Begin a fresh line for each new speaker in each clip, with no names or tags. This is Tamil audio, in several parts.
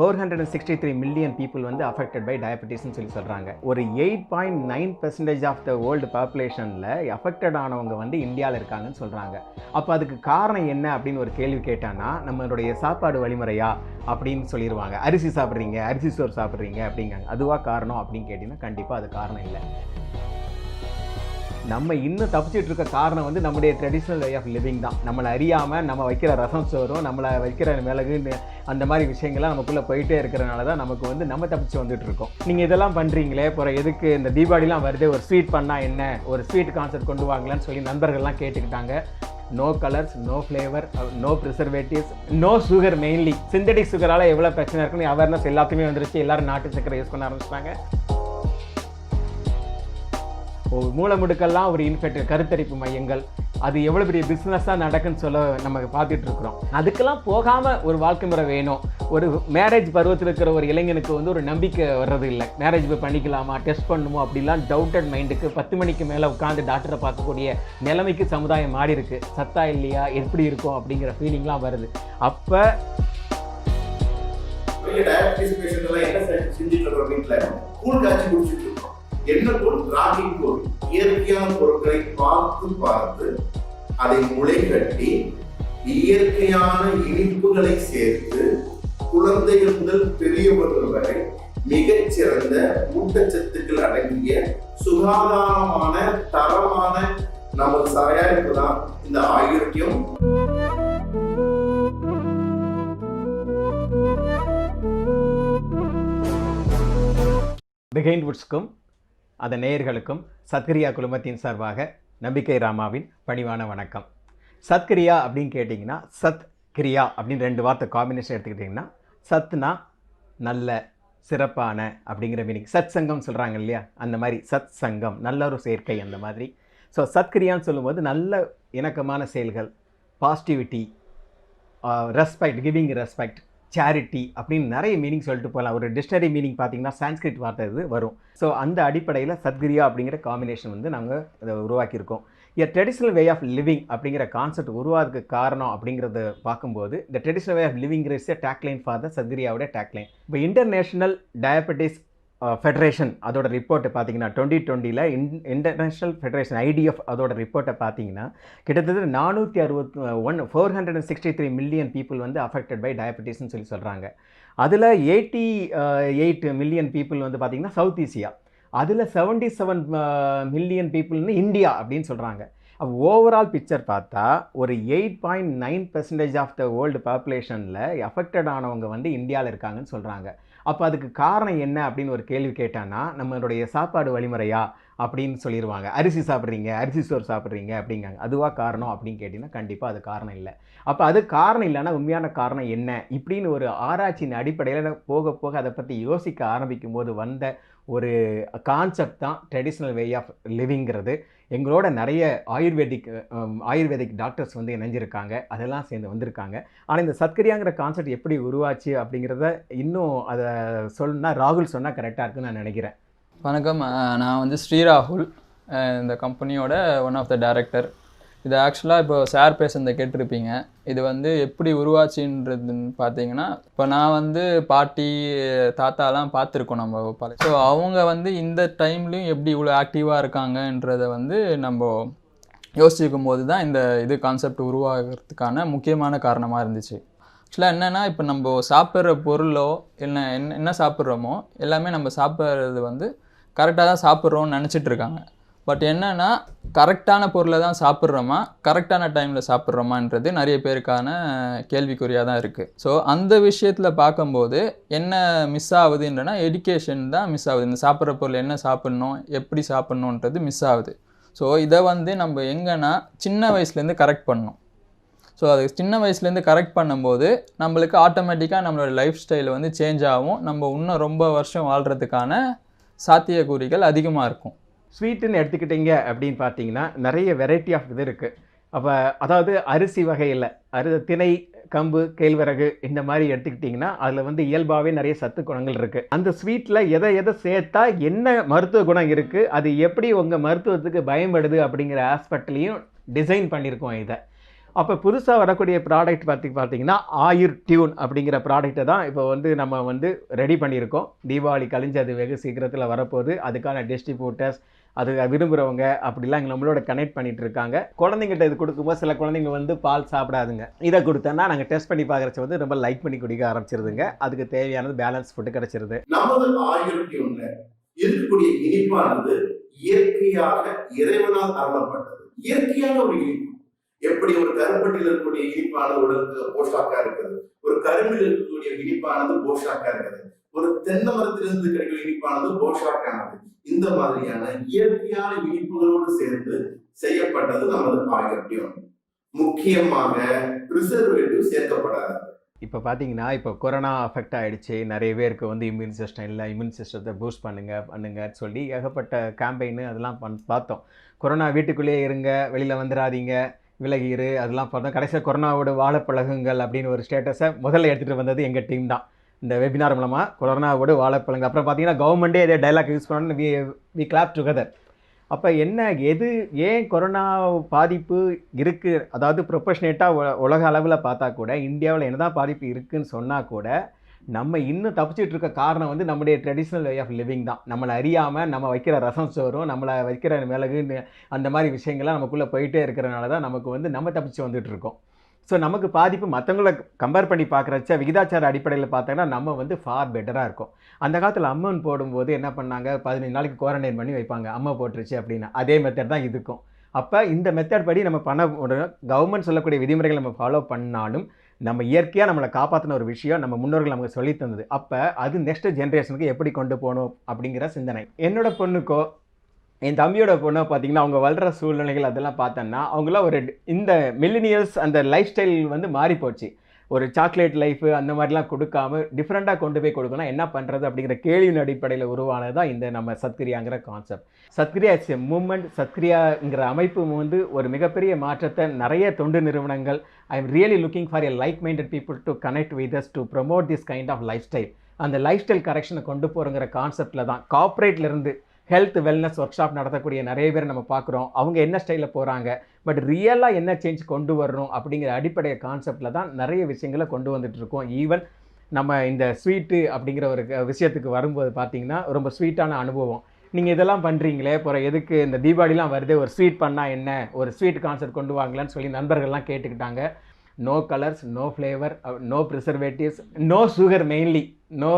463 மில்லியன் பீப்புள் வந்து அஃபெக்டட் பை டயபெட்டிஸ்ன்னு சொல்லி சொல்கிறாங்க. ஒரு 8.9% ஆஃப் த வேர்ல்டு பாப்புலேஷனில் அஃபெக்டட் ஆனவங்க வந்து இந்தியாவில் இருக்காங்கன்னு சொல்கிறாங்க. அப்போ அதுக்கு காரணம் என்ன அப்படின்னு ஒரு கேள்வி கேட்டான்னா, நம்மளுடைய சாப்பாடு வழிமுறையா அப்படின்னு சொல்லிடுவாங்க. அரிசி சாப்பிட்றீங்க, அரிசி சோறு சாப்பிட்றீங்க அப்படிங்காங்க. அதுவாக காரணம் அப்படின்னு கேட்டிங்கன்னா கண்டிப்பாக அது காரணம் இல்லை. நம்ம இன்னும் தப்பிச்சிட்டு இருக்க காரணம் வந்து நம்முடைய ட்ரெடிஷ்னல் வே ஆஃப் லிவிங் தான். நம்மளை அறியாமல் நம்ம வைக்கிற ரசம் சோறும் நம்மளை வைக்கிற மிளகு அந்த மாதிரி விஷயங்கள்லாம் நமக்குள்ளே போயிட்டே இருக்கிறனால தான் நமக்கு வந்து நம்ம தப்பிச்சு வந்துட்டு இருக்கோம். நீங்கள் இதெல்லாம் பண்ணுறீங்களே, அப்புறம் எதுக்கு இந்த தீபாவளிலாம் வருது, ஒரு ஸ்வீட் பண்ணால் என்ன, ஒரு ஸ்வீட் கான்செப்ட் கொண்டு வாங்கலான்னு சொல்லி நண்பர்கள்லாம் கேட்டுக்கிட்டாங்க. No colours, no flavour, no preservatives, no sugar. Mainly synthetic சுகரால் எவ்வளோ பிரச்சனை இருக்குன்னு அவேர்னஸ் எல்லாத்துக்குமே வந்துருச்சு. எல்லோரும் நாட்டு சக்கரை யூஸ் பண்ண ஆரம்பிச்சிட்டாங்க. மூலமுடுக்கெல்லாம் ஒரு இன்ஃபெக்ட் கருத்தரிப்பு மையங்கள், அது எவ்வளோ பெரிய பிஸ்னஸாக நடக்குன்னு சொல்ல நம்ம பார்த்துட்டு இருக்கிறோம். அதுக்கெல்லாம் போகாமல் ஒரு வாழ்க்கை முறை வேணும். ஒரு மேரேஜ் பருவத்தில் இருக்கிற ஒரு இளைஞனுக்கு வந்து ஒரு நம்பிக்கை வர்றது இல்லை. மேரேஜ் போய் பண்ணிக்கலாமா, டெஸ்ட் பண்ணுமோ அப்படிலாம் டவுட்டட் மைண்டுக்கு 10 மணிக்கு மேலே உட்காந்து டாக்டரை பார்க்கக்கூடிய நிலைமைக்கு சமுதாயம் மாறி இருக்கு. சத்தா இல்லையா, எப்படி இருக்கும் அப்படிங்கிற ஃபீலிங்லாம் வருது. அப்போ
என்ன பொருள்? ராகி பொருள். இயற்கையான பொருட்களை பார்த்து அதை முளை கட்டி இயற்கையான இனிப்புகளை சேர்த்து குழந்தைகள் முதல் பெரியவர்கள் வரை மிகச்சிறந்த ஊட்டச்சத்துக்கள் அடங்கிய சுகாதாரமான தரமான நமது தயாரிப்பு தான் இந்த ஆரோக்கியம்.
பிஹைண்ட் வுட்ஸ்க்கும் அதன் நேயர்களுக்கும் சத்கிரியா குழுமத்தின் சார்பாக நம்பிக்கை ராமாவின் பணிவான வணக்கம். சத்கிரியா அப்படின்னு கேட்டிங்கன்னா, சத் கிரியா அப்படின்னு 2 வார்த்தை காம்பினேஷன் எடுத்துக்கிட்டிங்கன்னா, சத்னா நல்ல, சிறப்பான அப்படிங்கிற மீனிங். சத் சங்கம் சொல்கிறாங்க இல்லையா, அந்த மாதிரி சத் சங்கம், நல்ல ஒரு சேர்க்கை அந்த மாதிரி. ஸோ சத்கிரியான்னு சொல்லும்போது நல்ல இணக்கமான செயல்கள், positivity, respect, giving respect, charity அப்படின்னு நிறைய மீனிங் சொல்லிட்டு போகலாம். ஒரு டிக்ஷனரி மீனிங் பார்த்தீங்கன்னா சான்ஸ்கிரிட் வார்த்தை இது வரும். ஸோ அந்த அடிப்படையில் சத்கிரியா அப்படிங்கிற காம்பினேஷன் வந்து நாங்கள் இதை உருவாக்கியிருக்கோம். ட்ரெடிஷ்னல் வே ஆஃப் லிவிங் அப்படிங்கிற கான்செப்ட் உருவாகிறதுக்கு காரணம் அப்படிங்கிறத பார்க்கும்போது, இந்த traditional way of living is tagline for the சத்கிரியாவோட டேக்லைன். இப்போ இன்டர்நேஷ்னல் டயபெட்டிஸ் ஃபெடரேஷன் அதோட ரிப்போர்ட்டை பார்த்தீங்கன்னா 2020 இன்டர்நேஷ்னல் ஃபெடரேஷன் IDF அதோட ரிப்போர்ட்டை பார்த்தீங்கன்னா கிட்டத்தட்ட 463 மில்லியன் பீப்புள் வந்து அஃபெக்டட் பை டயபெட்டிஸ்ன்னு சொல்லி சொல்கிறாங்க. அதில் 88 மில்லியன் பீப்புள் வந்து பார்த்திங்கன்னா சவுத் ஏசியா, அதில் 77 மில்லியன் பீப்புள்னு இந்தியா அப்படின்னு சொல்கிறாங்க. அப்போ ஓவரால் பிக்சர் பார்த்தா ஒரு 8.9% ஆஃப் த வேர்ல்டு பாப்புலேஷனில் அஃபெக்டட் ஆனவங்க வந்து இந்தியாவில் இருக்காங்கன்னு சொல்கிறாங்க. அப்போ அதுக்கு காரணம் என்ன அப்படின்னு ஒரு கேள்வி கேட்டான்னா, நம்மளுடைய சாப்பாடு வழிமுறையா அப்படின்னு சொல்லிடுவாங்க. அரிசி சாப்பிட்றீங்க, அரிசி சோறு சாப்பிட்றீங்க அப்படிங்காங்க. அதுவாக காரணம் அப்படின்னு கேட்டிங்கன்னா கண்டிப்பாக அது காரணம் இல்லை. அப்போ அது காரணம் இல்லைன்னா உண்மையான காரணம் என்ன இப்படின்னு ஒரு ஆராய்ச்சியின் அடிப்படையில் போக போக அதை பற்றி யோசிக்க ஆரம்பிக்கும் போது வந்த ஒரு கான்செப்ட் தான் ட்ரெடிஷ்னல் வே ஆஃப் லிவிங்கிறது. எங்களோட நிறைய ஆயுர்வேதிக் டாக்டர்ஸ் வந்து இணைஞ்சிருக்காங்க, அதெல்லாம் சேர்ந்து வந்திருக்காங்க. ஆனால் இந்த சத்கிரியாங்கிற கான்செப்ட் எப்படி உருவாச்சு அப்படிங்கிறத இன்னும் அதை சொல்லணும்னா ராகுல் சொன்னால் கரெக்டாக இருக்குன்னு நான் நினைக்கிறேன்.
வணக்கம், நான் வந்து ஸ்ரீராகுல், இந்த கம்பெனியோட ஒன் ஆஃப் த டைரக்டர். இது ஆக்சுவலாக இப்போ சார் பேசுனதை கேட்டிருப்பீங்க. இது வந்து எப்படி உருவாச்சுன்றதுன்னு பார்த்தீங்கன்னா, இப்போ நான் வந்து பாட்டி தாத்தாலாம் பார்த்துருக்கோம் நம்ம பல. ஸோ அவங்க வந்து இந்த டைம்லேயும் எப்படி இவ்வளோ ஆக்டிவாக இருக்காங்கன்றதை வந்து நம்ம யோசிக்கும் போது தான் இந்த இது கான்செப்ட் உருவாகிறதுக்கான முக்கியமான காரணமாக இருந்துச்சு. ஆக்சுவலாக என்னென்னா, இப்போ நம்ம சாப்பிட்ற பொருளோ என்ன சாப்பிட்றோமோ எல்லாமே நம்ம சாப்பிட்றது வந்து கரெக்டாக தான் சாப்பிட்றோன்னு நினச்சிட்டு இருக்காங்க. பட் என்னென்னா, கரெக்டான பொருளை தான் சாப்பிட்றோமா, கரெக்டான டைமில் சாப்பிட்றோமான்றது நிறைய பேருக்கான கேள்விக்குறியாக தான் இருக்குது. ஸோ அந்த விஷயத்தில் பார்க்கும்போது என்ன மிஸ் ஆகுதுன்றனா, எஜுகேஷன் தான் மிஸ் ஆகுது. இந்த சாப்பிட்ற பொருள் என்ன சாப்பிட்ணும், எப்படி சாப்பிட்ணுன்றது மிஸ் ஆகுது. ஸோ இதை வந்து நம்ம எங்கன்னா சின்ன வயசுலேருந்து கரெக்ட் பண்ணணும். ஸோ அது சின்ன வயசுலேருந்து கரெக்ட் பண்ணும்போது நம்மளுக்கு ஆட்டோமேட்டிக்காக நம்மளோட லைஃப் ஸ்டைல் வந்து சேஞ்ச் ஆகும். நம்ம இன்னும் ரொம்ப வருஷம் வாழ்கிறதுக்கான சாத்தியக்கூறிகள் அதிகமாக இருக்கும்.
ஸ்வீட்டுன்னு எடுத்துக்கிட்டிங்க அப்படின்னு பார்த்தீங்கன்னா நிறைய வெரைட்டி ஆஃப் இது இருக்குது. அப்போ அதாவது அரிசி வகையில் திணை, கம்பு, கேழ்வரகு இந்த மாதிரி எடுத்துக்கிட்டிங்கன்னா அதில் வந்து இயல்பாகவே நிறைய சத்து குணங்கள் இருக்குது. அந்த ஸ்வீட்டில் எதை சேர்த்தா என்ன மருத்துவ குணம் இருக்குது, அது எப்படி உங்கள் மருத்துவத்துக்கு பயன்படுது அப்படிங்கிற ஆஸ்பெக்ட்லேயும் டிசைன் பண்ணியிருக்கோம் இதை. அப்போ புதுசாக வரக்கூடிய ப்ராடக்ட் பார்த்தீங்கன்னா ஆயுர் டியூன் அப்படிங்கிற ப்ராடக்ட்டை தான் இப்போ வந்து நம்ம வந்து ரெடி பண்ணியிருக்கோம். தீபாவளி கழிஞ்சு அது வெகு சீக்கிரத்தில் வரப்போகுது. அதுக்கான டிஸ்ட்ரிபியூட்டர்ஸ், அது விரும்புகிறவங்க அப்படிலாம் நம்மளோட கனெக்ட் பண்ணிட்டு இருக்காங்க. குழந்தைங்கிட்ட இது கொடுக்கும்போது சில குழந்தைங்க வந்து பால் சாப்பிடாதுங்க. இதை கொடுத்தோன்னா நாங்கள் டெஸ்ட் பண்ணி பார்க்குறச்ச வந்து ரொம்ப லைக் பண்ணி குடிக்க ஆரம்பிச்சிருதுங்க. அதுக்கு தேவையானது பேலன்ஸ் ஃபுட்டு கிடைச்சிருது.
நமது ஆயுர் டியூன்ல இருக்கக்கூடிய இனிப்பானது இயற்கையாக இறைவனால் அருளப்பட்டது. இயற்கையான ஒரு இனிப்பு. எப்படி ஒரு கருப்பட்டியில் இருக்கக்கூடிய இனிப்பானது உடலுக்கு போஷாக்கா இருக்குது, ஒரு கரும்பில் இருக்கக்கூடிய இனிப்பானது போஷாக்கா இருக்குது, ஒரு தென்னை மரத்திலிருந்து கிடைக்கிற இனிப்பானது போஷாக்கானது. இந்த மாதிரியான இயற்கையான இனிப்புகளோடு சேர்ந்து செய்யப்பட்டது நமது ஆயுர் டியூன். முக்கியமாக ப்ரிசர்வேட்டிவ் சேர்க்கப்படாது.
இப்போ பார்த்தீங்கன்னா இப்போ கொரோனா அஃபெக்ட் ஆகிடுச்சு, நிறைய பேருக்கு வந்து இம்யூன் சிஸ்டம் இல்லை, இம்யூன் சிஸ்டத்தை பூஸ்ட் பண்ணுங்க சொல்லி ஏகப்பட்ட கேம்பெயின் அதெல்லாம் பார்த்தோம். கொரோனா வீட்டுக்குள்ளேயே இருங்க, வெளியில் வந்துடாதீங்க, விலகிரு அதெல்லாம் பார்த்தோம். கடைசியாக கொரோனாவோட வாழப்பழகுங்கள் அப்படின்னு ஒரு ஸ்டேட்டஸை முதல்ல எடுத்துகிட்டு வந்தது எங்கள் டீம் தான். இந்த வெபினார் மூலமாக கொரோனாவோட வாழப்பழங்க. அப்புறம் பார்த்தீங்கன்னா கவர்மெண்ட்டே இதே டைலாக் யூஸ் பண்ணோன்னு வி கிளாப் டுகெதர். அப்போ என்ன ஏன் கொரோனா பாதிப்பு இருக்குது, அதாவது ப்ரொபஷனேட்டாக உலக அளவில் பார்த்தா கூட இந்தியாவில் என்னதான் பாதிப்பு இருக்குதுன்னு சொன்னால் கூட நம்ம இன்னும் தப்பிச்சிட்டு இருக்க காரணம் வந்து நம்முடைய ட்ரெடிஷ்னல் வே ஆஃப் லிவிங் தான். நம்மளை அறியாமல் நம்ம வைக்கிற ரசம் சோறும் நம்மளை வைக்கிற மிளகு அந்த மாதிரி விஷயங்கள்லாம் நமக்குள்ளே போயிட்டே இருக்கிறனால தான் நமக்கு வந்து நம்ம தப்பிச்சு வந்துட்டு இருக்கோம். ஸோ நமக்கு பாதிப்பு மற்றவங்களை கம்பேர் பண்ணி பார்க்குறச்ச விகிதாச்சார அடிப்படையில் பார்த்தோன்னா நம்ம வந்து ஃபார் பெட்டராக இருக்கும். அந்த காலத்தில் அம்மன் போடும்போது என்ன பண்ணாங்க, 15 நாளைக்கு குவாரண்டைன் பண்ணி வைப்பாங்க, அம்மா போட்டுருச்சு அப்படின்னா. அதே மெத்தட் தான் இதுக்கும். அப்போ இந்த மெத்தட் படி நம்ம பண்ண கவர்மெண்ட் சொல்லக்கூடிய விதிமுறைகள் நம்ம ஃபாலோ பண்ணாலும் நம்ம இயற்கையாக நம்மளை காப்பாற்றின ஒரு விஷயம் நம்ம முன்னோர்கள் நமக்கு சொல்லி தந்தது. அப்போ அது நெக்ஸ்ட் ஜென்ரேஷனுக்கு எப்படி கொண்டு போகணும் அப்படிங்கிற சிந்தனை. என்னோட பொண்ணுக்கோ என் தம்பியோட பொண்ணை பார்த்தீங்கன்னா அவங்க வளர்கிற சூழ்நிலைகள் அதெல்லாம் பார்த்தோன்னா அவங்களாம் ஒரு இந்த மில்லினியல்ஸ் அந்த லைஃப் ஸ்டைல் வந்து மாறி போச்சு. ஒரு சாக்லேட் லைஃபு அந்த மாதிரிலாம் கொடுக்காம டிஃப்ரெண்ட்டாக கொண்டு போய் கொடுக்கணும், என்ன பண்ணுறது அப்படிங்கிற கேள்வியின் அடிப்படையில் உருவானது தான் இந்த நம்ம சத்கிரியாங்கிற concept. Satkriya it's a movement. சத்கிரியாங்கிற அமைப்பு வந்து ஒரு மிகப்பெரிய மாற்றத்தை நிறைய தொண்டு நிறுவனங்கள், I am really looking for a like minded people to connect with us to promote this kind of life style. அந்த லைஃப் ஸ்டைல் கரெக்ஷனை கொண்டு போகிறங்கிற கான்செப்டில் தான் கார்ப்பரேட்லேருந்து ஹெல்த் வெல்னஸ் ஒர்க் ஷாப் நடத்தக்கூடிய நிறைய பேர் நம்ம பார்க்குறோம். அவங்க என்ன ஸ்டைலில் போகிறாங்க, பட் ரியலாக என்ன சேஞ்ச் கொண்டு வரணும் அப்படிங்கிற அடிப்படை கான்செப்டில் தான் நிறைய விஷயங்களை கொண்டு வந்துட்டுருக்கோம். ஈவன் நம்ம இந்த ஸ்வீட்டு அப்படிங்கிற ஒரு விஷயத்துக்கு வரும்போது பார்த்திங்கன்னா ரொம்ப ஸ்வீட்டான அனுபவம். நீங்கள் இதெல்லாம் பண்ணுறீங்களே, அப்புறம் எதுக்கு இந்த தீபாவளிலாம் வருது, ஒரு ஸ்வீட் பண்ணால் என்ன, ஒரு ஸ்வீட் கான்செப்ட் கொண்டு வாங்கலான்னு சொல்லி நண்பர்கள்லாம் கேட்டுக்கிட்டாங்க. No colours, no flavour, no preservatives, no sugar, mainly no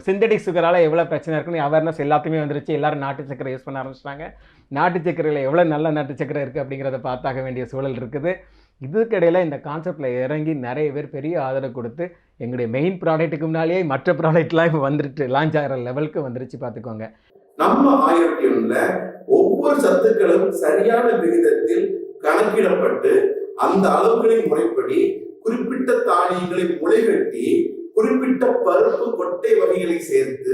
synthetic சுகரால் எவ்வளோ பிரச்சனை இருக்குன்னு அவேர்னஸ் எல்லாத்துக்குமே வந்துருச்சு. எல்லோரும் நாட்டு சக்கரை யூஸ் பண்ண ஆரம்பிச்சிட்டாங்க. நாட்டு சக்கரையில் எவ்வளோ நல்ல நாட்டு சக்கரை இருக்குது அப்படிங்கிறத பார்த்தாக வேண்டிய சூழல் இருக்குது. இதுக்கிடையில் இந்த கான்செப்டில் இறங்கி நிறைய பேர் பெரிய ஆதரவு கொடுத்து எங்களுடைய மெயின் ப்ராடக்ட்டுக்கு முன்னாலேயே மற்ற ப்ராடக்ட்லாம் இப்போ வந்துட்டு லான்ச் ஆகிற லெவலுக்கு வந்துருச்சு பார்த்துக்கோங்க.
நம்ம ஆயுர் டியூன்ல ஒவ்வொரு சத்துக்களும் சரியான விகிதத்தில் கணக்கிடப்பட்டு அந்த அளவுகளின் முறைப்படி குறிப்பிட்ட தானியங்களை முளைகட்டி குறிப்பிட்ட பருப்பு கொட்டை வகைகளை சேர்த்து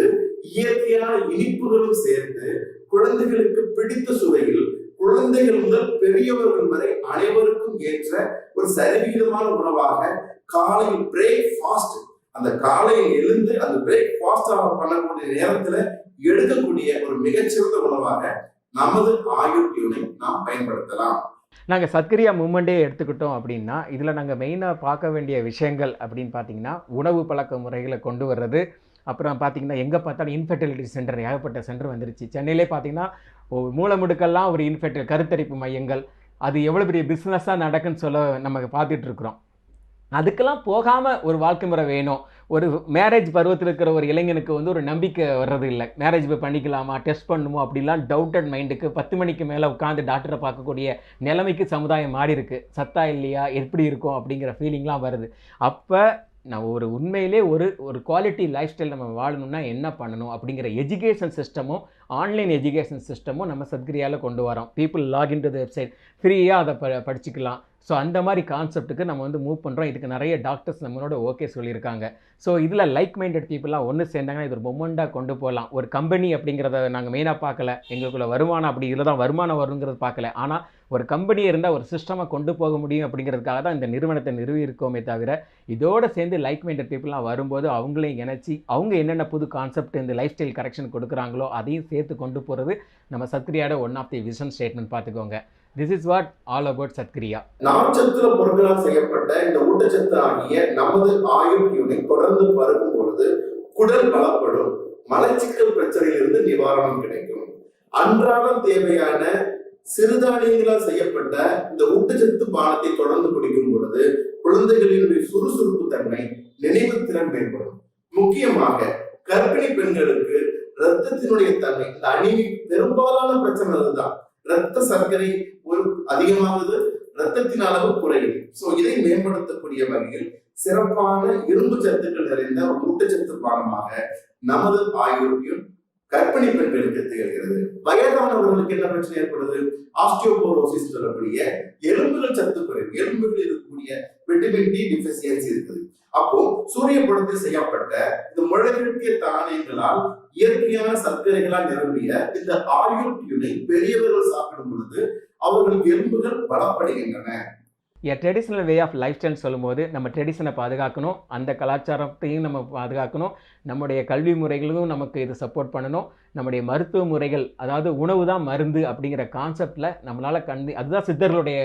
இயற்கையான இனிப்புகளும் சேர்த்து குழந்தைகளுக்கு பிடித்த சுவையில் குழந்தைகள் முதல் பெரியவர்கள் வரை அனைவருக்கும் ஏற்ற ஒரு சரிவிகிதமான உணவாக காலையில் பிரேக்ஃபாஸ்ட், அந்த காலையில் எழுந்து அந்த பிரேக்ஃபாஸ்டாக பண்ணக்கூடிய நேரத்துல எடுக்கக்கூடிய ஒரு மிகச்சிறந்த உணவாக நமது ஆயுர் டியூனை நாம் பயன்படுத்தலாம்.
நாங்கள் சத்கிரியா மூமெண்ட்டே எடுத்துக்கிட்டோம் அப்படின்னா இதில் நாங்கள் மெயினாக பார்க்க வேண்டிய விஷயங்கள் அப்படின்னு பார்த்தீங்கன்னா உணவு பழக்க முறைகளை கொண்டு வர்றது. அப்புறம் பார்த்தீங்கன்னா எங்கே பார்த்தாலும் இன்ஃபெர்டிலிட்டி சென்டர் ஏகப்பட்ட சென்டர் வந்துருச்சு. சென்னையிலே பார்த்தீங்கன்னா மூலமுடுக்கெல்லாம் ஒரு கருத்தரிப்பு மையங்கள், அது எவ்வளோ பெரிய பிஸ்னஸாக நடக்குன்னு சொல்ல நம்ம பார்த்துட்டு இருக்கிறோம். அதுக்கெல்லாம் போகாமல் ஒரு வாழ்க்கை முறை வேணும். ஒரு மேரேஜ் பருவத்தில் இருக்கிற ஒரு இளைஞனுக்கு வந்து ஒரு நம்பிக்கை வர்றது இல்லை. மேரேஜ் போய் பண்ணிக்கலாமா, டெஸ்ட் பண்ணுமோ அப்படிலாம் டவுட்டட் மைண்டுக்கு 10 மணிக்கு மேலே உட்காந்து டாக்டரை பார்க்கக்கூடிய நிலைமைக்கு சமுதாயம் மாறி இருக்கு. சத்தா இல்லையா, எப்படி இருக்கும் அப்படிங்கிற ஃபீலிங்லாம் வருது. அப்போ நம்ம ஒரு உண்மையிலே ஒரு குவாலிட்டி லைஃப் ஸ்டைல் நம்ம வாழணும்னா என்ன பண்ணணும் அப்படிங்கிற எஜுகேஷன் சிஸ்டமும் ஆன்லைன் எஜுகேஷன் சிஸ்டமும் நம்ம சத்கிரியாவில் கொண்டு வரோம். People login to the website, ஃப்ரீயாக அதை படிச்சுக்கலாம். ஸோ அந்த மாதிரி கான்செப்ட்டுக்கு நம்ம வந்து மூவ் பண்ணுறோம். இதுக்கு நிறைய டாக்டர்ஸ் நம்மளோட ஓகே சொல்லியிருக்காங்க. ஸோ இதில் லைக் மைண்டட் பீப்புளாக ஒன்று சேர்ந்தாங்கன்னா இது ஒரு மொமெண்ட்டாக கொண்டு போகலாம். ஒரு கம்பெனி அப்படிங்கிறத நாங்கள் மெயினாக பார்க்கல, எங்களுக்குள்ள வருமானம் அப்படி இதில் தான் வருமானம் வருங்கிறது பார்க்கல. ஆனால் ஒரு கம்பெனி இருந்தால் ஒரு சிஸ்டமாக கொண்டு போக முடியும் அப்படிங்கிறதுக்காக தான் இந்த நிறுவனத்தை நிறுவியிருக்கோமே தவிர, இதோடு சேர்ந்து லைக் மைண்டட் பீப்புளாக வரும்போது அவங்களையும் இணைச்சி அவங்க என்னென்ன புது கான்செப்ட் இந்த லைஃப் ஸ்டைல் கரெக்ஷன் கொடுக்குறாங்களோ அதையும் சேர்த்து கொண்டு போகிறது நம்ம சத்கிரியாவோட one of the vision statement பார்த்துக்கோங்க. This is what all about Satkriya.
நார்ச்சத்துள்ள பொருட்களால் செய்யப்பட்ட இந்த ஊட்டச்சத்து ஆகிய நமது ஆயுர்டியூனை தொடர்ந்து பருகும் பொழுது குடல் பலப்படும், மலச்சிக்கல் பிரச்சனையிலிருந்து நிவாரணம் கிடைக்கும். அன்றாடம் தேவையான சிறுதானியங்களால் செய்யப்பட்ட இந்த ஊட்டச்சத்து பானத்தை தொடர்ந்து குடிக்கும் பொழுது குழந்தைகளினுடைய சுறுசுறுப்பு தன்மை, நினைவு திறன் மேம்படும். முக்கியமாக கர்ப்பிணி பெண்களுக்கு ரத்தத்தினுடைய தன்மை, இந்த அனிமிக் பெரும்பாலான பிரச்சனை அதுதான். ரத்த சர்க்கரை ஒரு அதிகமாகுது, ரத்தத்தின் அளவு குறையும். சோ இதை மேம்படுத்தக்கூடிய வகையில் சிறப்பான இரும்பு சத்துக்கள் நிறைந்த ஒரு ஊட்டச்சத்து பானமாக நமது ஆயுர்வேதம் கர்ப்பிணி பெண்களுக்கு திகழ்கிறது. வயதானவர்களுக்கு என்ன பிரச்சனை ஏற்படுது? ஆஸ்டியோபோரோசிஸ் சொல்லக்கூடிய எலும்புகள் சத்து குறைவு, எலும்புகளில் இருக்கக்கூடிய விட்டமின் டி டிஃபிஷியன்சி இருக்குது. அப்போ சூரிய படத்தில் செய்யப்பட்ட இந்த முளைகட்டிய தானியங்களால் இயற்கையான சர்க்கரைகளால் நிரம்பிய இந்த ஆயுர்வேதை பெரியவர்கள் சாப்பிடும் பொழுது அவர்களுக்கு எலும்புகள் பலப்படுகின்றன.
Traditional way of life style சொல்லும்போது நம்ம ட்ரெடிஷனை பாதுகாக்கணும், அந்த கலாச்சாரத்தையும் நம்ம பாதுகாக்கணும், நம்முடைய கல்வி முறைகளும் நமக்கு இது சப்போர்ட் பண்ணணும், நம்முடைய மருத்துவ முறைகள், அதாவது உணவு தான் மருந்து அப்படிங்கிற கான்செப்டில் நம்மளால் அதுதான் சித்தர்களுடைய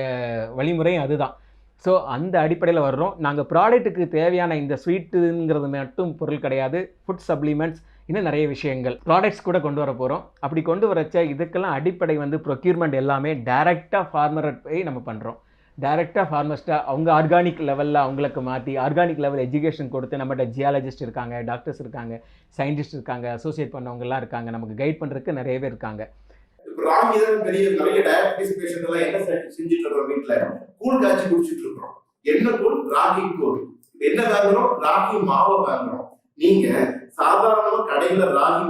வழிமுறையும் அதுதான். ஸோ அந்த அடிப்படையில் வர்றோம். நாங்கள் ப்ராடக்ட்டுக்கு தேவையான இந்த ஸ்வீட்டுங்கிறது மட்டும் பொருள் கிடையாது, ஃபுட் சப்ளிமெண்ட்ஸ், இன்னும் நிறைய விஷயங்கள் ப்ராடக்ட்ஸ் கூட கொண்டு வர போகிறோம். அப்படி கொண்டு வரச்ச இதுக்கெல்லாம் அடிப்படை ப்ரொக்யூர்மெண்ட் எல்லாமே டைரெக்டாக ஃபார்மரை போய் நம்ம பண்ணுறோம். டைரெக்டாக ஃபார்மஸ்ட்டாக அவங்க ஆர்கானிக் லெவலில் அவங்களுக்கு மாற்றி ஆர்கானிக் லெவல் எஜுகேஷன் கொடுத்து, நம்மகிட்ட ஜியாலஜிஸ்ட் இருக்காங்க, டாக்டர்ஸ் இருக்காங்க, சயின்டிஸ்ட் இருக்காங்க, அசோசியேட் பண்ணவங்கலாம் இருக்காங்க, நமக்கு கைட் பண்ணுறதுக்கு நிறைய பேர் இருக்காங்க.
இப்போ ராகி தான் பெரிய நிறைய டயபிட்டிஸ் பேஷண்ட் எல்லாம் என்ன செஞ்சுட்டு இருக்கோம், வீட்டுல கூழ் காய்ச்சி குடிச்சிட்டு இருக்கிறோம். என்ன கூழ்? ராகி கூழ். என்ன வாங்குறோம்? ராகி மாவை வாங்குறோம். நீங்க சாதாரணமா கடையில ராகி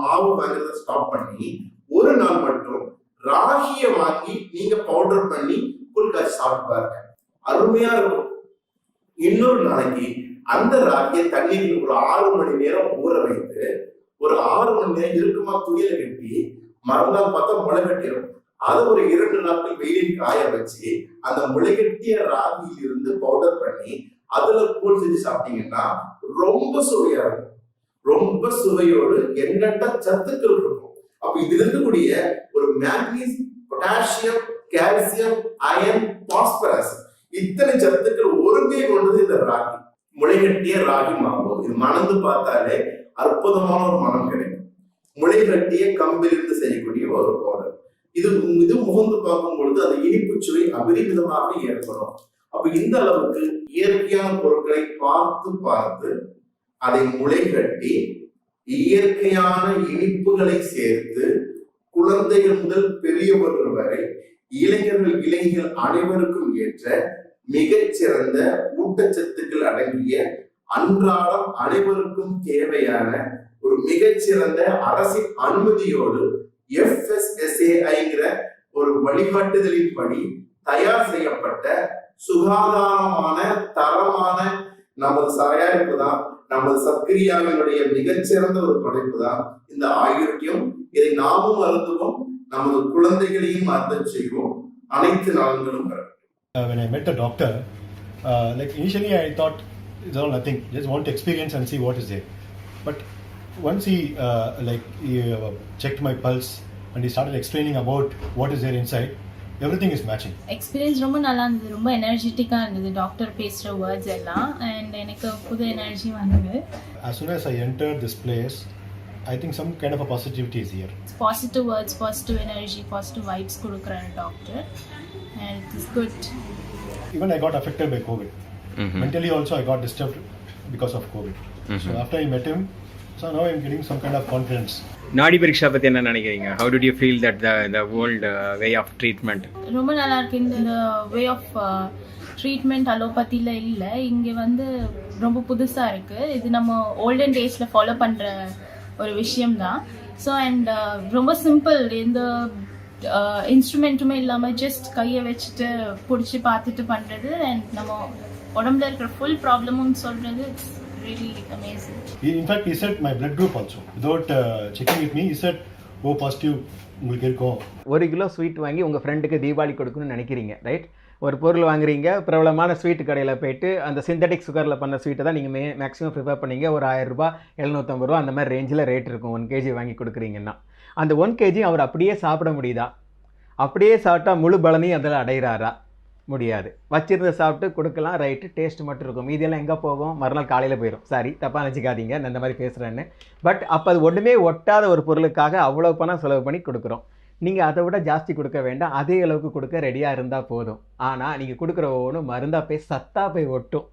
மாவு வாங்குறத ஸ்டாப் பண்ணி ஒரு நாள் மட்டும் ராகியை வாங்கி நீங்க பவுடர் பண்ணி கூழ் காய்ச்சி சாப்பிட்டு பாருங்க, அருமையா இருக்கும். இன்னொரு நாளைக்கு அந்த ராகியை தண்ணீரில் ஒரு 6 மணி நேரம் ஊற வைத்து ஒரு 6 மணி நேரம் இருக்குமா துணியில கட்டி மறுநாள் பார்த்தா முளை கட்டிடும். அதை ஒரு 2 நாட்கள் வெயிலில் காய வச்சு அந்த முளைகட்டிய ராகியில் இருந்து பவுடர் பண்ணி அதுல கூழ் செஞ்சு சாப்பிட்டீங்கன்னா ரொம்ப சுவையா இருக்கும். ரொம்ப சுவையோடு எண்ணற்ற சத்துக்கள் இருக்கும். அப்ப இதுல இருக்கக்கூடிய ஒரு மேக்னீஸ், பொட்டாசியம், கால்சியம், அயன், பாஸ்பரஸ், இத்தனை சத்துக்கள் ஒருங்கே கொண்டது இந்த ராகி. முளைகட்டிய ராகி மாவு இது மணந்து பார்த்தாலே அற்புதமான ஒரு மனம் கிடைக்கும். முளைகட்டிய கம்பிலிருந்து செய்யக்கூடிய ஒரு பவுடர். இது முகந்து பார்க்கும் பொழுது அந்த இனிப்பு சுவை அபரிமிதமாக ஏற்படும். அப்ப இந்த அளவுக்கு இயற்கையான பொருட்களை பார்த்து பார்த்து அதை முளைகட்டி இயற்கையான இனிப்புகளை சேர்த்து குழந்தைகள் முதல் பெரியவர்கள் வரை இளைஞர்கள் இளைஞர்கள் அனைவருக்கும் ஏற்ற மிகச்சிறந்த ஊட்டச்சத்துக்கள் அடங்கிய அன்றாடம் அனைவருக்கும் தேவையான ஒரு மிகச்சிறந்த அரசின் அனுமதியோடு FSSAIங்கிற ஒரு வழிகாட்டுதலின்படி தயார் செய்யப்பட்ட சுகாதாரமான தரமான நமது தயாரிப்பு தான், நமது சத்கிரியாவினுடைய மிகச்சிறந்த ஒரு படைப்பு தான் இந்த ஆயுர்வேதம். இதை நாமும் அருந்துவோம், நமது குழந்தைகளையும் அருந்த செய்வோம். அனைத்து நலன்களும் பெறட்டும்.
When I met the doctor, like initially I thought it's all nothing, just want to experience and see what is there. But once he checked my pulse and he started explaining about what is there inside, everything is matching.
Experience ரொம்ப நல்லா இருந்தது, ரொம்ப எனர்ஜெட்டிக்காக இருந்தது டாக்டர் பேசுகிற வேர்ட்ஸ் எல்லாம். அண்ட் எனக்கு புது எனர்ஜி வந்தது.
As soon as I entered this place, I think some kind of a positivity is here.
Positive words, positive energy, positive vibes கொடுக்குறாரு doctor. And it is good.
Even I got affected by COVID. Mentally also I got disturbed because of COVID. So after I met him, so now I'm getting some kind of confidence.
நாடி பரீட்சா பற்றி என்ன நினைக்கிறீங்க? How did you feel that the old way of treatment?
ரொம்ப நல்லா இருக்கு. இந்த வே ஆஃப் ட்ரீட்மெண்ட் அலோபதியில் இல்லை, இங்கே ரொம்ப புதுசாக இருக்குது. இது நம்ம ஓல்டன் டேஸில் ஃபாலோ பண்ணுற ஒரு விஷயம்தான். ஸோ அண்ட் ரொம்ப சிம்பிள், எந்த இன்ஸ்ட்ருமெண்ட்டுமே இல்லாமல் ஜஸ்ட் கையை வச்சுட்டு பிடிச்சி பார்த்துட்டு பண்ணுறது. அண்ட் நம்ம உடம்புல இருக்கிற ஃபுல் ப்ராப்ளமும் சொல்கிறது. It's really amazing.
In fact, he said my blood group also. Without checking with me, he said, "Oh, positive, உங்களுக்கு இருக்கும்."
1 கிலோ ஸ்வீட் வாங்கி உங்கள் ஃப்ரெண்டுக்கு தீபாவளி கொடுக்கணும்னு நினைக்கிறீங்க, ரைட்? ஒரு பொருள் வாங்குறீங்க, பிரபலமான ஸ்வீட் கடையில் போயிட்டு அந்த சிந்தட்டிக் சுகரில் பண்ண ஸ்வீட்டை தான் நீங்கள் மேக்ஸிமம் ப்ரிஃபர் பண்ணீங்க. ஒரு 1000 ரூபாய், 750 ரூபா அந்த மாதிரி ரேஞ்சில் ரேட் இருக்கும். 1 kg வாங்கி கொடுக்குறீங்கன்னா அந்த 1 kg அவர் அப்படியே சாப்பிட முடியுதா? அப்படியே சாப்பிட்டா முழு பலனையும் அதில் அடைகிறாரா? முடியாது. வச்சிருந்து சாப்பிட்டு கொடுக்கலாம், ரைட்டு, டேஸ்ட் மட்டும் இருக்கும். மீதியெல்லாம் எங்கே போகும்? மறுநாள் காலையில் போயிடும். சாரி, தப்பாக நினச்சிக்காதீங்க, நான் இந்த மாதிரி பேசுகிறேன்னு. பட் அப்போ அது ஒன்றுமே ஒட்டாத ஒரு பொருளுக்காக அவ்வளோ பணம் செலவு பண்ணி கொடுக்குறோம். நீங்கள் அதை விட ஜாஸ்தி கொடுக்க வேண்டாம், அதே அளவுக்கு கொடுக்க ரெடியாக இருந்தால் போதும். ஆனால் நீங்கள் கொடுக்குற ஒவ்வொன்றும் மருந்தாக போய் சத்தாக போய் ஒட்டும்.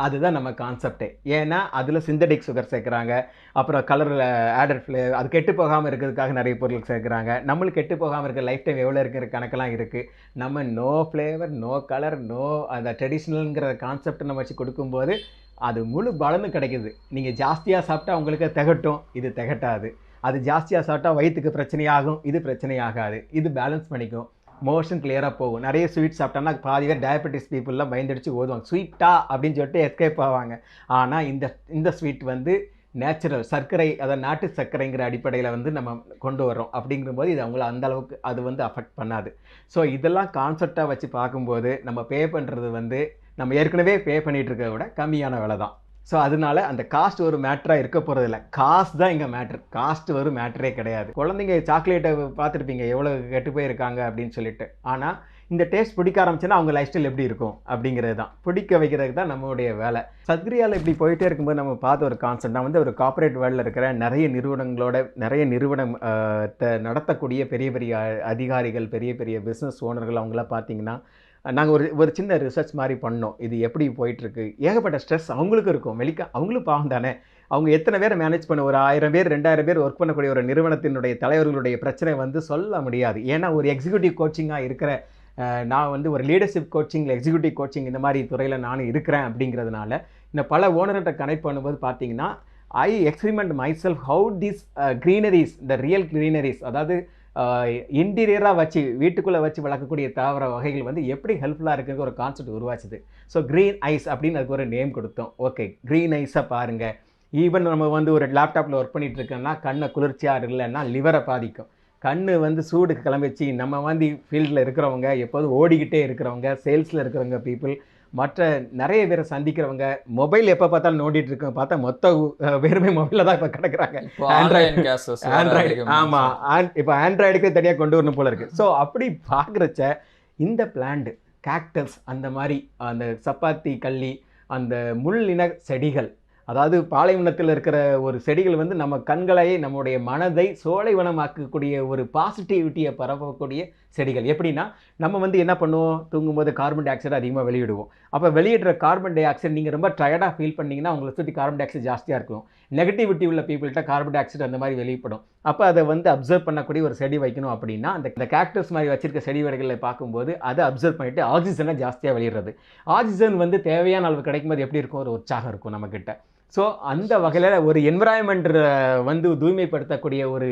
அதுதான் நம்ம கான்செப்டே. ஏன்னா அதில் சிந்தட்டிக் சுகர் சேர்க்குறாங்க, அப்புறம் கலரில் ஆடட் ஃப்ளேவர், அது கெட்டு போகாமல் இருக்கிறதுக்காக நிறைய பொருள் சேர்க்குறாங்க. நம்மளுக்கு கெட்டு போகாமல் இருக்க லைஃப் டைம் எவ்வளோ இருக்கிற கணக்கெல்லாம் இருக்குது. நம்ம no flavour, no colour, no அந்த ட்ரெடிஷ்னலுங்கிற கான்செப்ட் நம்ம வச்சு கொடுக்கும்போது அது முழு பலனும் கிடைக்குது. நீங்கள் ஜாஸ்தியாக சாப்பிட்டா உங்களுக்கு திகட்டும், இது திகட்டாது. அது ஜாஸ்தியாக சாப்பிட்டா வயிற்றுக்கு பிரச்சனையாகும், இது பிரச்சனையாகாது. இது பேலன்ஸ் பண்ணிக்கும், மோஷன் கிளியராக போகும். நிறைய ஸ்வீட் சாப்பிட்டோம்னா பாதி பேர் டயபெட்டிஸ் பீப்புளெலாம் பயந்துடிச்சு ஓதுவாங்க, ஸ்வீட்டா அப்படின்னு சொல்லிட்டு எஸ்கேப் ஆவாங்க. ஆனால் இந்த ஸ்வீட் வந்து நேச்சுரல் சர்க்கரை, அதாவது நாட்டு சர்க்கரைங்கிற அடிப்படையில் வந்து நம்ம கொண்டு வரோம். அப்படிங்கும்போது இது அவங்கள அந்த அளவுக்கு அது வந்து அஃபெக்ட் பண்ணாது. ஸோ இதெல்லாம் கான்செப்டாக வச்சு பார்க்கும்போது நம்ம பே பண்ணுறது வந்து நம்ம ஏற்கனவே பே பண்ணிகிட்டு இருக்கிறத விட கம்மியான விலை தான். ஸோ அதனால அந்த காஸ்ட் ஒரு மேட்டராக இருக்க போகிறதில்ல, காஸ்ட் தான் இங்கே மேட்ரு. காஸ்ட் ஒரு மேட்டரே கிடையாது. குழந்தைங்க சாக்லேட்டை பார்த்துருப்பீங்க எவ்வளோ கெட்டு போயிருக்காங்க அப்படின்னு சொல்லிட்டு. ஆனால் இந்த டேஸ்ட் பிடிக்க ஆரம்பிச்சுன்னா அவங்க லைஃப் ஸ்டைல் எப்படி இருக்கும் அப்படிங்கிறது தான், பிடிக்க வைக்கிறதுக்கு தான் நம்மளுடைய வேலை. சத்கிரியாவில் இப்படி போயிட்டே இருக்கும்போது நம்ம பார்த்த ஒரு கான்செப்ட், நான் வந்து ஒரு கார்ப்பரேட் வேர்ல்டில் இருக்கிற நிறைய நிறுவனம் நடத்தக்கூடிய பெரிய பெரிய அதிகாரிகள், பெரிய பெரிய பிஸ்னஸ் ஓனர்கள், அவங்களாம் பார்த்தீங்கன்னா நாங்கள் ஒரு சின்ன ரிசர்ச் மாதிரி பண்ணோம். இது எப்படி போயிட்டுருக்கு, ஏகப்பட்ட ஸ்ட்ரெஸ் அவங்களுக்கும் இருக்கும். அவங்களும் பாவம் தானே. அவங்க எத்தனை பேரை மேனேஜ் பண்ண, ஒரு 1000 பேர் 2000 பேர் ஒர்க் பண்ணக்கூடிய ஒரு நிறுவனத்தினுடைய தலைவர்களுடைய பிரச்சனை வந்து சொல்ல முடியாது. ஏன்னா ஒரு எக்ஸிக்யூட்டிவ் கோச்சிங்காக இருக்கிற நான் வந்து ஒரு லீடர்ஷிப் கோச்சிங், எக்ஸிக்யூட்டிவ் கோச்சிங் இந்த மாதிரி துறையில் நானும் இருக்கிறேன். அப்படிங்கிறதுனால இந்த பல ஓனர்கிட்ட கனெக்ட் பண்ணும்போது பார்த்தீங்கன்னா I experiment myself how this greeneries, the real greeneries, அதாவது இன்டீரியராக வச்சு வீட்டுக்குள்ளே வச்சு வளர்க்கக்கூடிய தாவர வகைகள் வந்து எப்படி ஹெல்ப்ஃபுல்லாக இருக்குங்கிற ஒரு கான்செப்ட் உருவாச்சுது. ஸோ க்ரீன் ஐஸ் அப்படின்னு அதுக்கு ஒரு நேம் கொடுத்தோம். ஓகே, க்ரீன் ஐஸை பாருங்கள். ஈவன் நம்ம வந்து ஒரு லேப்டாப்பில் ஒர்க் பண்ணிகிட்டு இருக்கோம்னா கண்ணை குளிர்ச்சியாக இல்லைன்னா லிவரை பாதிக்கும். கண் வந்து சூடுக்கு கிளம்பிச்சு நம்ம வந்து ஃபீல்டில் இருக்கிறவங்க, எப்போதும் ஓடிக்கிட்டே இருக்கிறவங்க, சேல்ஸில் இருக்கிறவங்க பீப்புள், மற்ற நிறைய பேரை சந்திக்கிறவங்க, மொபைல் எப்போ பார்த்தாலும் நோண்டிட்டு இருக்கோம், பார்த்தா மொத்த பேருமே மொபைலில் தான் இப்போ கிடக்குறாங்க. ஆண்ட்ராய்டு, ஆமாம், இப்போ ஆண்ட்ராய்டுக்கு தனியாக கொண்டு வரணும் போல இருக்குது. ஸோ அப்படி பார்க்குறச்ச இந்த பிளான்ட், கேக்டஸ், அந்த மாதிரி அந்த சப்பாத்தி கள்ளி, அந்த முள்ளின செடிகள், அதாவது பாலைவனத்தில் இருக்கிற ஒரு செடிகள் வந்து நம்ம கண்களை, நம்முடைய மனதை சோலைவனமாக்கக்கூடிய ஒரு பாசிட்டிவிட்டியை பரப்பக்கூடிய செடிகள். எப்படின்னா நம்ம வந்து என்ன பண்ணுவோம், தூங்கும்போது கார்பன் டை ஆக்சைடு அதிகமாக வெளியிடுவோம். அப்போ வெளியிடுற கார்பன் டை ஆக்சைடு நீங்கள் ரொம்ப டயர்டாக ஃபீல் பண்ணிங்கன்னா உங்களை சுற்றி கார்பன் டை ஆக்சைடு ஜாஸ்தியாக இருக்கும். நெகட்டிவிட்டி உள்ள பீப்புள்கிட்ட கார்பன் டை ஆக்சைடு அந்த மாதிரி வெளியிடும். அப்போ அதை வந்து அப்சர்வ் பண்ணக்கூடிய ஒரு செடி வைக்கணும். அப்படின்னா அந்த கேக்டஸ் மாதிரி வச்சிருக்க செடி வகைகளை பார்க்கும்போது அதை அப்சர்வ் பண்ணிவிட்டு ஆக்சிஜனை ஜாஸ்தியாக வெளியிடுறது. ஆக்சிஜன் வந்து தேவையான அளவு கிடைக்கும்போது எப்படி இருக்கும், ஒரு உற்சாகம் இருக்கும் நம்மக்கிட்ட. ஸோ அந்த வகையில் ஒரு என்விரான்மெண்ட் வந்து தூய்மைப்படுத்தக்கூடிய ஒரு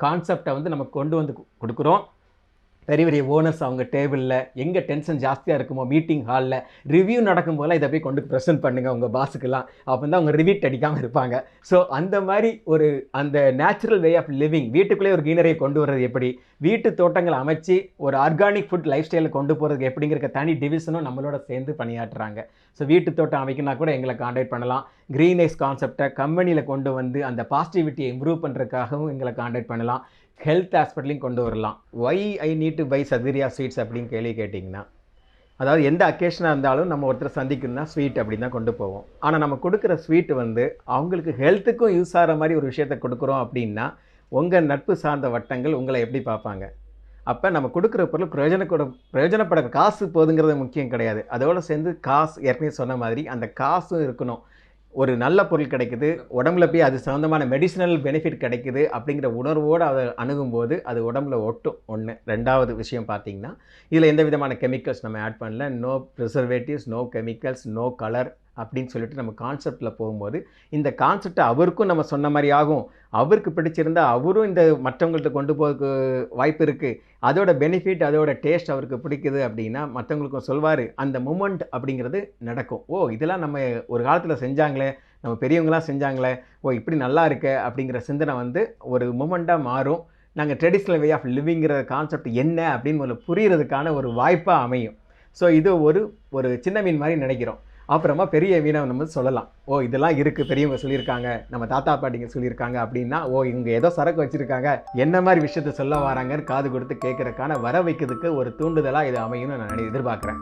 கான்செப்டை வந்து நம்ம கொண்டு வந்து கொடுக்குறோம். பெரிய பெரிய ஓனர்ஸ் அவங்க டேபிளில் எங்கே டென்ஷன் ஜாஸ்தியாக இருக்குமோ, மீட்டிங் ஹாலில் ரிவ்யூ நடக்கும் போதெல்லாம் இதை போய் கொண்டு ப்ரெசென்ட் பண்ணுங்கள் உங்கள் பாஸுக்கெல்லாம். அப்போ தான் அவங்க ரிவீட் அடிக்காமல் இருப்பாங்க. ஸோ அந்த மாதிரி ஒரு அந்த நேச்சுரல் வே ஆஃப் லிவிங், வீட்டுக்குள்ளே ஒரு கீனரியை கொண்டு வர்றது எப்படி, வீட்டு தோட்டங்களை அமைச்சு ஒரு ஆர்கானிக் ஃபுட் லைஃப் ஸ்டைலில் கொண்டு போகிறதுக்கு எப்படிங்கிற தனி டிவிஷனும் நம்மளோட சேர்ந்து பணியாற்றுறாங்க. ஸோ வீட்டு தோட்டம் அமைக்கினா கூட எங்களை காண்டாக்ட் பண்ணலாம். க்ரீன் ஐஸ் கான்செப்டை கம்பெனியில் கொண்டு வந்து அந்த பாசிட்டிவிட்டியை இம்ப்ரூவ் பண்ணுறதுக்காகவும் எங்களை காண்டாக்ட் பண்ணலாம். ஹெல்த் ஹாஸ்பிட்டலையும் கொண்டு வரலாம். Why I need to buy Satkriya sweets அப்படின்னு கேள்வி கேட்டிங்கன்னா, அதாவது எந்த அக்கேஷனாக இருந்தாலும் நம்ம ஒருத்தர் சந்திக்கணும்னா ஸ்வீட் அப்படின்னு தான் கொண்டு போவோம். ஆனால் நம்ம கொடுக்குற ஸ்வீட் வந்து அவங்களுக்கு ஹெல்த்துக்கும் யூஸ் ஆகிற மாதிரி ஒரு விஷயத்தை கொடுக்குறோம் அப்படின்னா உங்கள் நட்பு சார்ந்த வட்டங்கள் உங்களை எப்படி பார்ப்பாங்க? அப்போ நம்ம கொடுக்குற பொருள் பிரயோஜனப்பட காசு போதுங்கிறது முக்கியம் கிடையாது. அதோடு சேர்ந்து காசு, ஏற்கனவே சொன்ன மாதிரி அந்த காசும் இருக்கணும். ஒரு நல்ல பொருள் கிடைக்குது, உடம்புல போய் அது சம்மந்தமான மெடிசினல் பெனிஃபிட் கிடைக்குது அப்படிங்கிற உணர்வோடு அதை அணுகும்போது அது உடம்புல ஒட்டும். ஒன்று. ரெண்டாவது விஷயம் பார்த்திங்கன்னா இதில் எந்த விதமான கெமிக்கல்ஸ் நம்ம ஆட் பண்ணல, no preservatives, no chemicals, no colour அப்படின்னு சொல்லிட்டு நம்ம கான்செப்டில் போகும்போது இந்த கான்செப்டை அவருக்கும் நம்ம சொன்ன மாதிரி ஆகும். அவருக்கு பிடிச்சிருந்தால் அவரும் இந்த மற்றவங்கள்ட்ட கொண்டு போகிறதுக்கு வாய்ப்பு இருக்குது. அதோட பெனிஃபிட், அதோட டேஸ்ட் அவருக்கு பிடிக்குது அப்படின்னா மற்றவங்களுக்கும் சொல்வார். அந்த மூமெண்ட் அப்படிங்கிறது நடக்கும். ஓ, இதெல்லாம் நம்ம ஒரு காலத்தில் செஞ்சாங்களே, நம்ம பெரியவங்களாம் செஞ்சாங்களே, ஓ இப்படி நல்லா இருக்கே அப்படிங்கிற சிந்தனை வந்து ஒரு மூமெண்ட்டாக மாறும். நாங்கள் ட்ரெடிஷ்னல் வே ஆஃப் லிவிங்கிற கான்செப்ட் என்ன அப்படின்னு புரிகிறதுக்கான ஒரு வாய்ப்பாக அமையும். ஸோ இது ஒரு சின்ன மீன் மாதிரி நினைக்கிறோம். அப்புறமா பெரிய மீனை நம்ம சொல்லலாம், ஓ இதெல்லாம் இருக்குது, பெரியவங்க சொல்லியிருக்காங்க, நம்ம தாத்தா பாட்டிங்க சொல்லியிருக்காங்க அப்படின்னா, ஓ இவங்க ஏதோ சரக்கு வச்சுருக்காங்க, என்ன மாதிரி விஷயத்த சொல்ல வராங்கன்னு காது கொடுத்து கேட்குறக்கான வர வைக்கிறதுக்கு ஒரு தூண்டுதலாக இது அமையும்னு நான் எதிர்பார்க்குறேன்.